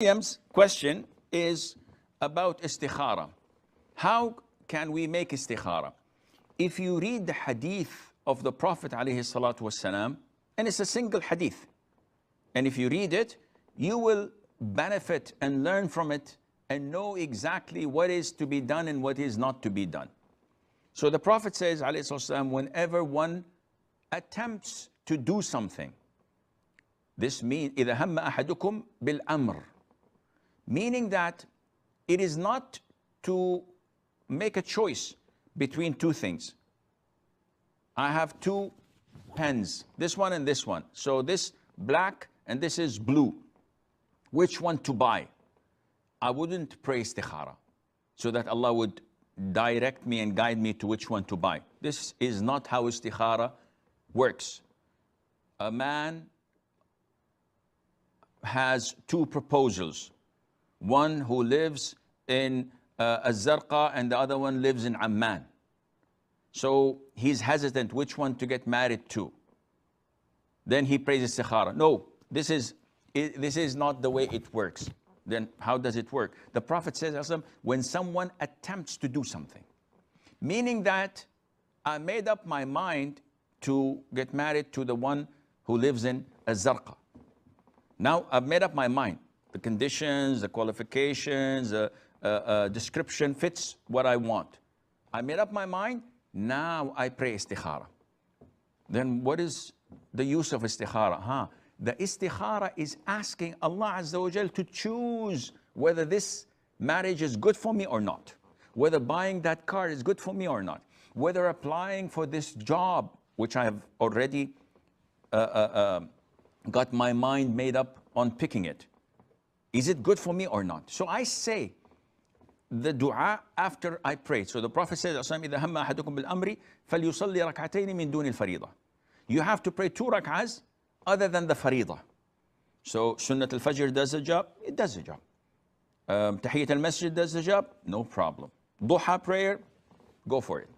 Miriam's question is about istikhara. How can we make istikhara? If you read the hadith of the Prophet ﷺ, and it's a single hadith, and if you read it, you will benefit and learn from it and know exactly what is to be done and what is not to be done. So the Prophet says, ﷺ, whenever one attempts to do something, this means إِذَا هَمَّ أَحَدُكُمْ بِالْأَمْرِ, meaning that it is not to make a choice between two things. I have two pens, this one and this one. So this black and this is blue. Which one to buy? I wouldn't pray istikhara so that Allah would direct me and guide me to which one to buy. This is not how istikhara works. A man has two proposals. One who lives in Az-Zarqa and the other one lives in Amman. So he's hesitant which one to get married to. Then he prays istikhara. No, this is not the way it works. Then how does it work? The Prophet says, when someone attempts to do something, meaning that I made up my mind to get married to the one who lives in Az-Zarqa. Now I've made up my mind. The conditions, the qualifications, description fits what I want. I made up my mind. Now I pray istikhara. Then what is the use of istikhara? The istikhara is asking Allah Azza wa Jal to choose whether this marriage is good for me or not, whether buying that car is good for me or not, whether applying for this job, which I have already got my mind made up on picking it, is it good for me or not? So I say the dua after I pray. So the Prophet says, إِذَا هَمَّ أَحَدُكُمْ بِالْأَمْرِ فَلْيُصَلِّ رَكْعَتَيْنِ مِن دُونِ الْفَرِيضَةِ. You have to pray 2 rak'ahs other than the faridah. So Sunnat al-Fajr does the job, it does the job. Tahiyyat al-Masjid does the job, no problem. Duha prayer, go for it.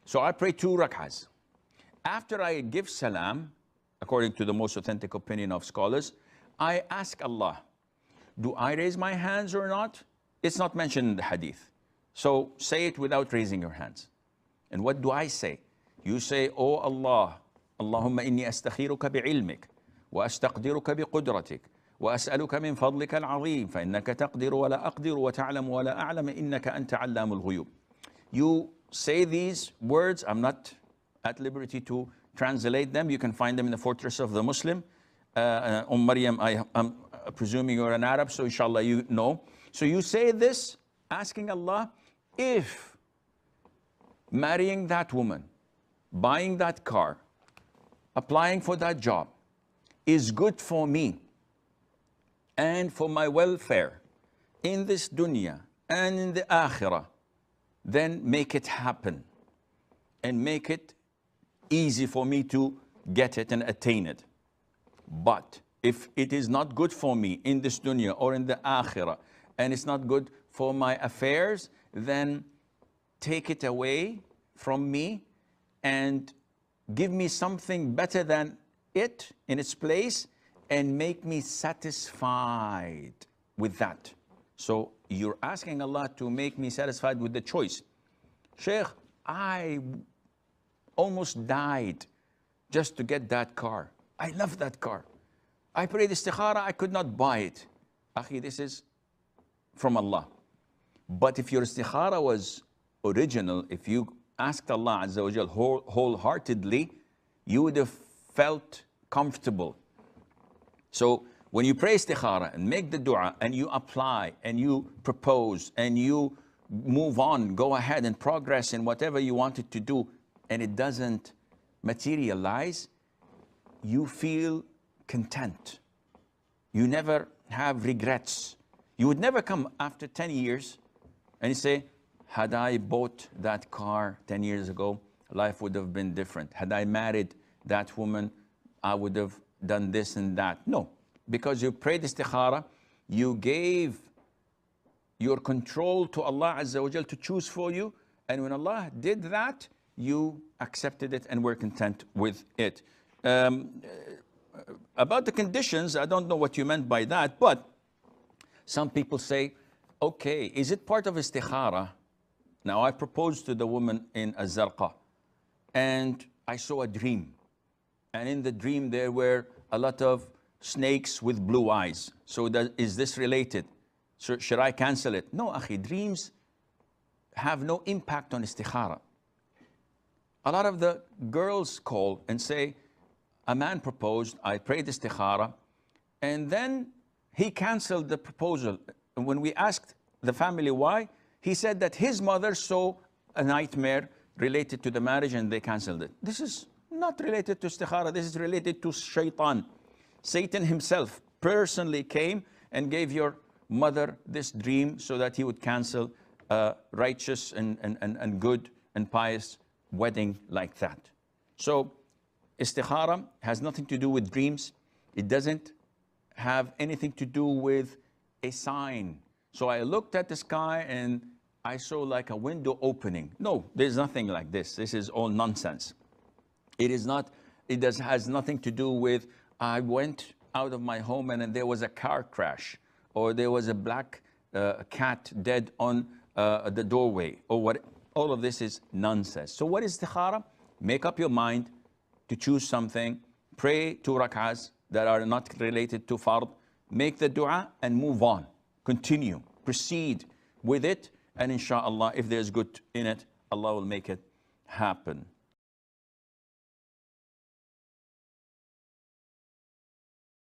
So I pray 2 rak'ahs. After I give salam, according to the most authentic opinion of scholars, I ask Allah, do I raise my hands or not? It's not mentioned in the hadith. So say it without raising your hands. And what do I say? You say, Oh Allah, Allahumma inni astakhiruka bi'ilmik, wa astaqdiruka biqudratik, wa as'aluka min fadlika al-azim, fa innaka taqdiru wa la aqdiru wa ta'lamu wa la a'lamu innaka anta 'allamul ghuyub. You say these words. I'm not at liberty to translate them. You can find them in the Fortress of the Muslim. Maryam, I'm presuming you're an Arab, so inshallah you know. So you say this, asking Allah, if marrying that woman, buying that car, applying for that job is good for me and for my welfare in this dunya and in the akhirah, then make it happen and make it easy for me to get it and attain it. But if it is not good for me in this dunya or in the akhirah, and it's not good for my affairs, then take it away from me and give me something better than it in its place and make me satisfied with that. So you're asking Allah to make me satisfied with the choice. Shaykh, I almost died just to get that car. I love that car. I prayed istikhara, I could not buy it. Akhi, this is from Allah. But if your istikhara was original, if you asked Allah Azza wa Jal wholeheartedly, you would have felt comfortable. So when you pray istikhara and make the dua and you apply and you propose and you move on, go ahead and progress in whatever you wanted to do, and it doesn't materialize, you feel content. You never have regrets. You would never come after 10 years and you say, had I bought that car 10 years ago, life would have been different. Had I married that woman, I would have done this and that. No, because you prayed istikhara, you gave your control to Allah Azza wa Jal to choose for you, and when Allah did that, you accepted it and were content with it. About the conditions, I don't know what you meant by that, but Some people say, okay, is it part of istikhara? Now, I proposed to the woman in Az-Zarqa, and I saw a dream. And in the dream, there were a lot of snakes with blue eyes. So is this related? So should I cancel it? No, akhi, dreams have no impact on istikhara. A lot of the girls call and say, a man proposed, I prayed istikhara, and then he canceled the proposal. And when we asked the family why, he said that his mother saw a nightmare related to the marriage and they canceled it. This is not related to istikhara, this is related to shaitan. Satan himself personally came and gave your mother this dream so that he would cancel a righteous and good and pious wedding like that. So istikhara has nothing to do with dreams. It doesn't have anything to do with a sign. So I looked at the sky and I saw like a window opening. No, there's nothing like this. This is all nonsense. It is not, has nothing to do with, I went out of my home and there was a car crash, or there was a black cat dead on the doorway, or what. All of this is nonsense. So what is istikhara? Make up your mind to choose something, pray 2 rak'ahs that are not related to fard, make the dua and move on. Continue, proceed with it, and inshallah, if there's good in it, Allah will make it happen.